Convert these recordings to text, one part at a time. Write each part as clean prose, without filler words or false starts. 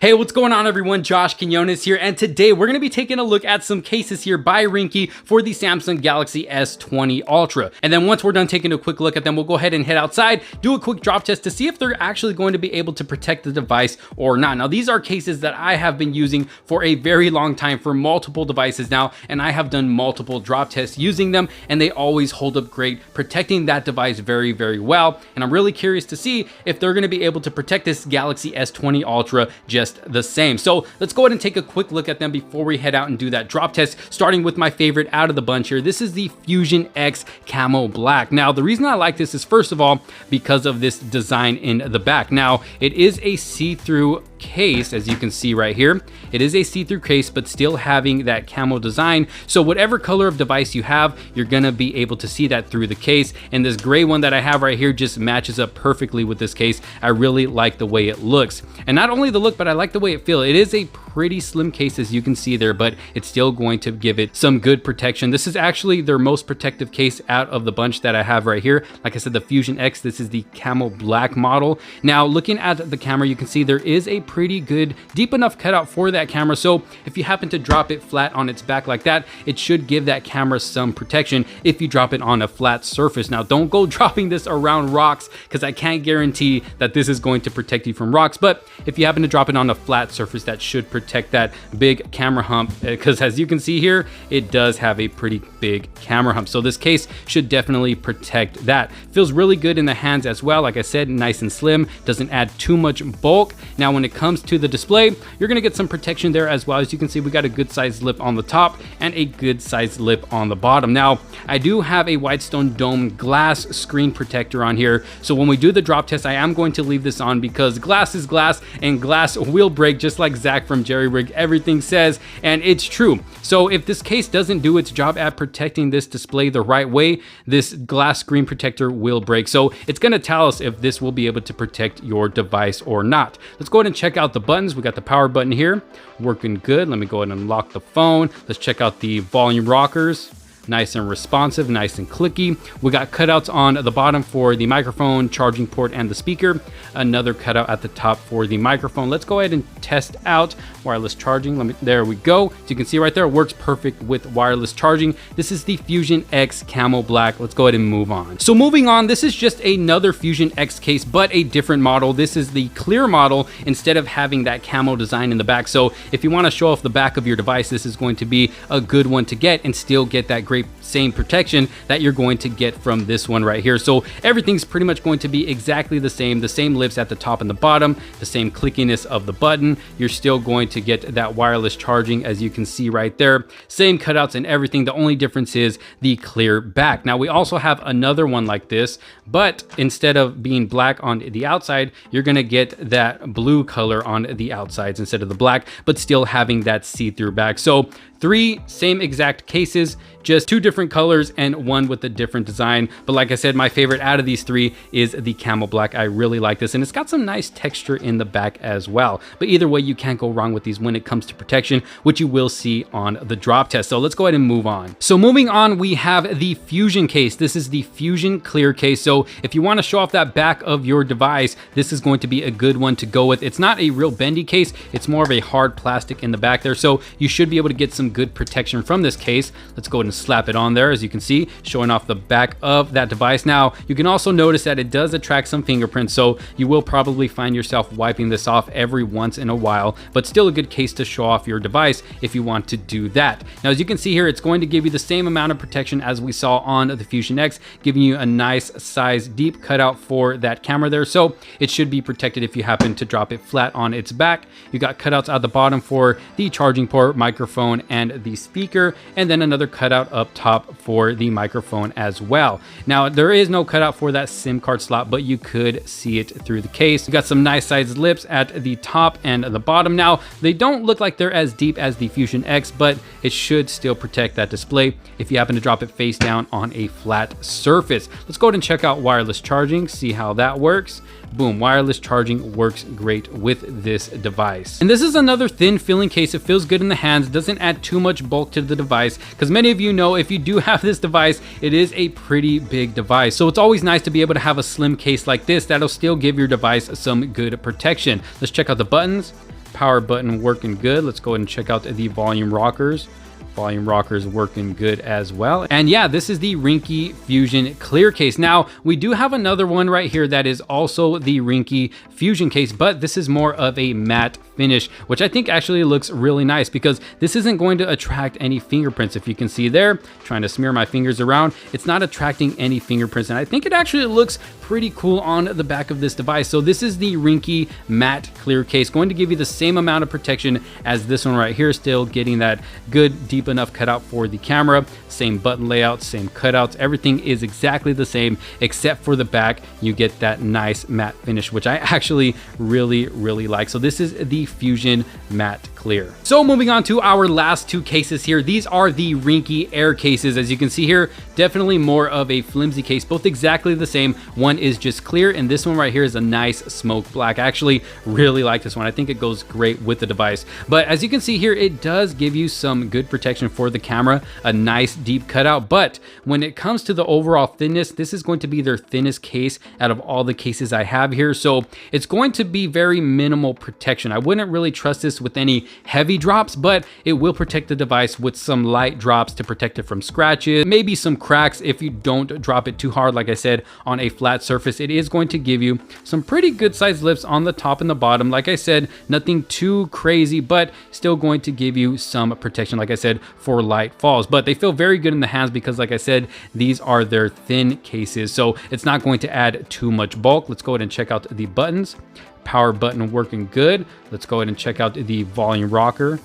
Hey, what's going on everyone? Josh Quinones here, and today we're going to be taking a look at some cases here by Ringke for the Samsung Galaxy S20 Ultra. And then once we're done taking a quick look at them, we'll go ahead and head outside, do a quick drop test to see if they're actually going to be able to protect the device or not. Now, these are cases that I have been using for a very long time for multiple devices now, and I have done multiple drop tests using them, and they always hold up great, protecting that device very, very well. And I'm really curious to see if they're going to be able to protect this Galaxy S20 Ultra just the same. So let's go ahead and take a quick look at them before we head out and do that drop test, starting with my favorite out of the bunch here. This is the Fusion X Camo Black. Now, the reason I like this is, first of all, because of this design in the back. Now, it is a see-through case, as you can see right here. It is a see-through case, but still having that camo design. So whatever color of device you have, you're gonna be able to see that through the case. And this gray one that I have right here just matches up perfectly with this case. I really like the way it looks. And not only the look, but I like the way it feels. It is a pretty slim case, as you can see there, but it's still going to give it some good protection. This is actually their most protective case out of the bunch that I have right here. Like I said, the Fusion X, this is the Camo Black model. Now, looking at the camera, you can see there is a pretty good deep enough cutout for that camera, so if you happen to drop it flat on its back like that, it should give that camera some protection if you drop it on a flat surface. Now, don't go dropping this around rocks, because I can't guarantee that this is going to protect you from rocks, but if you happen to drop it on a flat surface, that should protect that big camera hump, because as you can see here, it does have a pretty big camera hump. So this case should definitely protect that. Feels really good in the hands as well. Like I said, nice and slim, doesn't add too much bulk. Now, when it comes to the display, you're gonna get some protection there as well. As you can see, we got a good sized lip on the top and a good sized lip on the bottom. Now, I do have a Whitestone dome glass screen protector on here, so when we do the drop test, I am going to leave this on because glass is glass and glass will break, just like Zach from Jerry Rig Everything says, and it's true. So if this case doesn't do its job at protecting this display the right way, this glass screen protector will break. So it's gonna tell us if this will be able to protect your device or not. Let's go ahead and check out the buttons. We got the power button here, working good. Let me go ahead and unlock the phone. Let's check out the volume rockers. Nice and responsive, nice and clicky. We got cutouts on the bottom for the microphone, charging port, and the speaker. Another cutout at the top for the microphone. Let's go ahead and test out wireless charging. There we go. So you can see right there, it works perfect with wireless charging. This is the Fusion X Camo Black. Let's go ahead and move on. So moving on, this is just another Fusion X case, but a different model. This is the clear model instead of having that camo design in the back. So if you want to show off the back of your device, this is going to be a good one to get and still get that great same protection that you're going to get from this one right here. So everything's pretty much going to be exactly the same lips at the top and the bottom, the same clickiness of the button. You're still going to get that wireless charging, as you can see right there. Same cutouts and everything. The only difference is the clear back. Now, we also have another one like this, but instead of being black on the outside, you're gonna get that blue color on the outsides instead of the black, but still having that see-through back. So 3 same exact cases, just 2 different colors and one with a different design. But like I said, my favorite out of these 3 is the Camo Black. I really like this, and it's got some nice texture in the back as well. But either way, you can't go wrong with these when it comes to protection, which you will see on the drop test. So let's go ahead and move on. So moving on, we have the Fusion case. This is the Fusion Clear case. So if you want to show off that back of your device, this is going to be a good one to go with. It's not a real bendy case. It's more of a hard plastic in the back there. So you should be able to get some good protection from this case. Let's go ahead and slap it on there, as you can see, showing off the back of that device. Now, you can also notice that it does attract some fingerprints, so you will probably find yourself wiping this off every once in a while, but still a good case to show off your device if you want to do that. Now, as you can see here, it's going to give you the same amount of protection as we saw on the Fusion X, giving you a nice size deep cutout for that camera there, so it should be protected if you happen to drop it flat on its back. You got cutouts at the bottom for the charging port, microphone, and the speaker, and then another cutout up top for the microphone as well. Now, there is no cutout for that SIM card slot, but you could see it through the case. You got some nice sized lips at the top and the bottom. Now, they don't look like they're as deep as the Fusion X, but it should still protect that display if you happen to drop it face down on a flat surface. Let's go ahead and check out wireless charging, see how that works. Boom, wireless charging works great with this device. And this is another thin feeling case. It feels good in the hands, doesn't add too much bulk to the device, because many of you know if you do have this device, it is a pretty big device. So it's always nice to be able to have a slim case like this that'll still give your device some good protection. Let's check out the buttons. Power button working good. Let's go ahead and check out the volume rockers. Volume rockers working good as well. And yeah, this is the Rinky Fusion clear case. Now, we do have another one right here that is also the Rinky Fusion case, but this is more of a matte finish, which I think actually looks really nice because this isn't going to attract any fingerprints. If you can see there, trying to smear my fingers around, it's not attracting any fingerprints. And I think it actually looks pretty cool on the back of this device. So this is the Rinky matte clear case, going to give you the same amount of protection as this one right here, still getting that good deep enough cutout for the camera. Same button layout, same cutouts, everything is exactly the same except for the back. You get that nice matte finish, which I actually really like. So this is the Fusion matte clear. So moving on to our last two cases here. These are the Rinky Air cases. As you can see here, definitely more of a flimsy case, both exactly the same. One is just clear and this one right here is a nice smoke black. I actually really like this one. I think it goes great with the device. But as you can see here, it does give you some good protection for the camera, a nice deep cutout. But when it comes to the overall thinness, this is going to be their thinnest case out of all the cases I have here. So it's going to be very minimal protection. I wouldn't really trust this with any heavy drops, but it will protect the device with some light drops to protect it from scratches, maybe some cracks if you don't drop it too hard. Like I said, on a flat surface, it is going to give you some pretty good sized lifts on the top and the bottom. Like I said, nothing too crazy, but still going to give you some protection, like I said, for light falls. But they feel very good in the hands because, like I said, these are their thin cases, so it's not going to add too much bulk. Let's go ahead and check out the buttons. Power button working good. Let's go ahead and check out the volume rocker.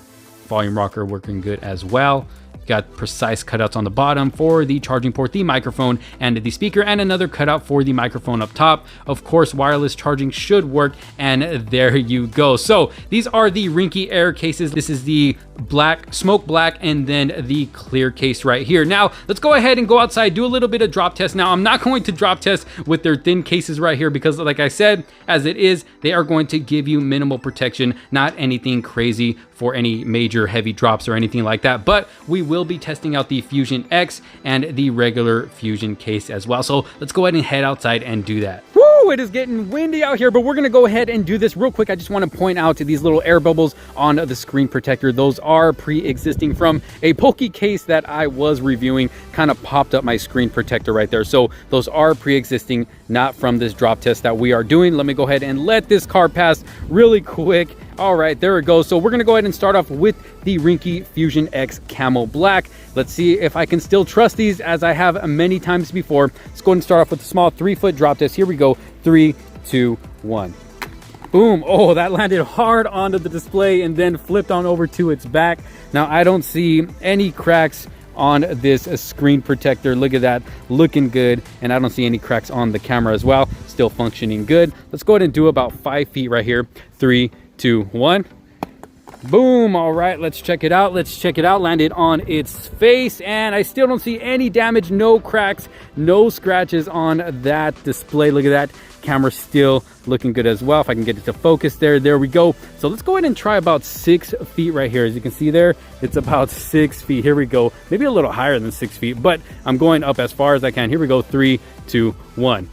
Volume rocker working good as well. Got precise cutouts on the bottom for the charging port, the microphone, and the speaker, and another cutout for the microphone up top. Of course, wireless charging should work, and there you go. So these are the Rinky Air cases. This is the black, smoke black, and then the clear case right here. Now, let's go ahead and go outside, do a little bit of drop test. Now, I'm not going to drop test with their thin cases right here because, like I said, as it is, they are going to give you minimal protection, not anything crazy for any major heavy drops or anything like that. But we will be testing out the Fusion X and the regular Fusion case as well. So let's go ahead and head outside and do that. Woo, it is getting windy out here, but we're gonna go ahead and do this real quick. I just want to point out to these little air bubbles on the screen protector. Those are pre-existing from a Poke case that I was reviewing, kind of popped up my screen protector right there. So those are pre-existing, not from this drop test that we are doing. Let me go ahead and let this car pass really quick. All right, there it goes. So we're gonna go ahead and start off with the Rinky Fusion X Camo Black. Let's see if I can still trust these as I have many times before. Let's go ahead and start off with a small 3-foot drop test. Here we go, 3, 2, 1. Boom. Oh, that landed hard onto the display and then flipped on over to its back. Now I don't see any cracks on this screen protector. Look at that, looking good. And I don't see any cracks on the camera as well, still functioning good. Let's go ahead and do about 5 feet right here. 3, 2, 1. Boom. All right, let's check it out. Let's check it out. Landed on its face and I still don't see any damage, no cracks, no scratches on that display. Look at that. Camera still looking good as well. If I can get it to focus there we go. So let's go ahead and try about 6 feet right here. As you can see there, it's about 6 feet. Here we go. Maybe a little higher than 6 feet, but I'm going up as far as I can. Here we go. 3, 2, 1.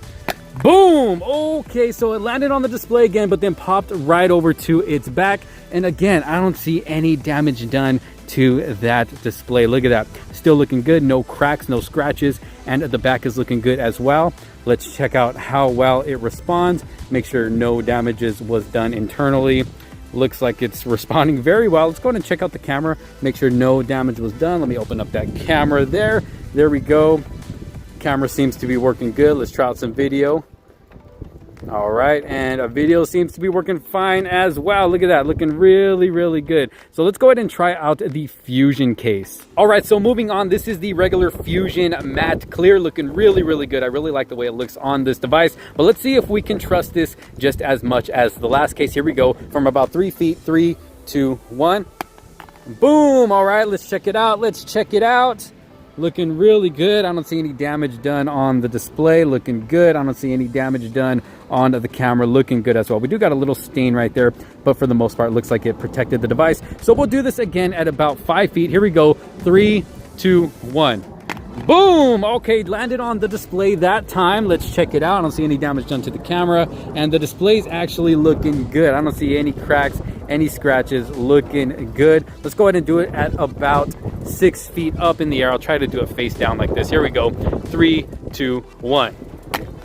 Boom. Okay, so it landed on the display again, but then popped right over to its back. And again, I don't see any damage done to that display. Look at that, still looking good, no cracks, no scratches, and the back is looking good as well. Let's check out how well it responds, make sure no damages was done internally. Looks like it's responding very well. Let's go ahead and check out the camera, make sure no damage was done. Let me open up that camera there we go. Camera seems to be working good. Let's try out some video. All right, and a video seems to be working fine as well. Look at that, looking really good. So let's go ahead and try out the Fusion case. All right, so moving on, this is the regular Fusion matte clear, looking really good. I really like the way it looks on this device, but let's see if we can trust this just as much as the last case. Here we go, from about 3 feet. 3, 2, 1. Boom. All right, let's check it out. Looking really good. I don't see any damage done on the display. Looking good. I don't see any damage done on the camera. Looking good as well. We do got a little stain right there, but for the most part, it looks like it protected the device. So we'll do this again at about 5 feet. Here we go. 3, 2, 1. Boom! Okay, landed on the display that time. Let's check it out. I don't see any damage done to the camera, and the display's actually looking good. I don't see any cracks, any scratches, looking good. Let's go ahead and do it at about 6 feet up in the air. I'll try to do it face down like this. Here we go. 3, 2, 1.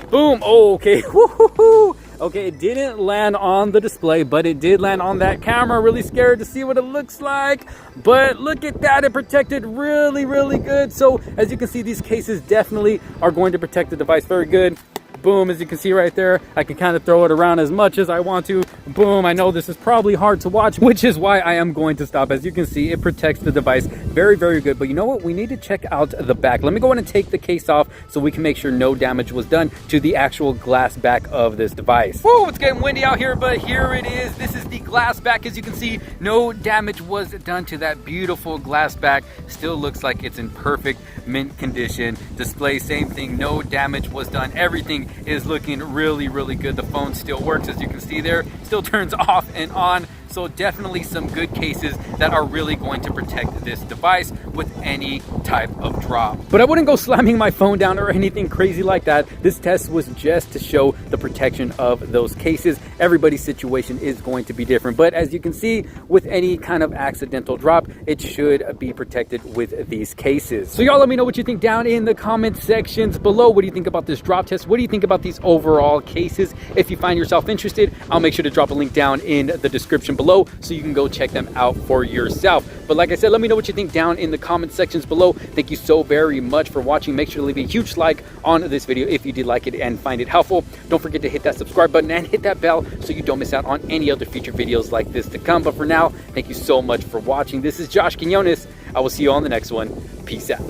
Boom! Oh, okay. Woo-hoo-hoo. Okay, it didn't land on the display, but it did land on that camera. Really scared to see what it looks like. But look at that, it protected really, really good. So as you can see, these cases definitely are going to protect the device very good. Boom, as you can see right there, I can kind of throw it around as much as I want to. Boom, I know this is probably hard to watch, which is why I am going to stop. As you can see, it protects the device very, very good. But you know what? We need to check out the back. Let me go ahead and take the case off so we can make sure no damage was done to the actual glass back of this device. Whoa, it's getting windy out here, but here it is. This is the glass back. As you can see, no damage was done to that beautiful glass back. Still looks like it's in perfect mint condition. Display, same thing, no damage was done. Everything is looking really, really good. The phone still works, as you can see there, still turns off and on. So definitely some good cases that are really going to protect this device with any type of drop. But I wouldn't go slamming my phone down or anything crazy like that. This test was just to show the protection of those cases. Everybody's situation is going to be different. But as you can see, with any kind of accidental drop, it should be protected with these cases. So y'all let me know what you think down in the comment sections below. What do you think about this drop test? What do you think about these overall cases? If you find yourself interested, I'll make sure to drop a link down in the description below so you can go check them out for yourself. But like I said, let me know what you think down in the comment sections below. Thank you so very much for watching. Make sure to leave a huge like on this video if you did like it and find it helpful. Don't forget to hit that subscribe button and hit that bell so you don't miss out on any other future videos like this to come. But for now, thank you so much for watching. This is Josh Quinones. I will see you on the next one. Peace out.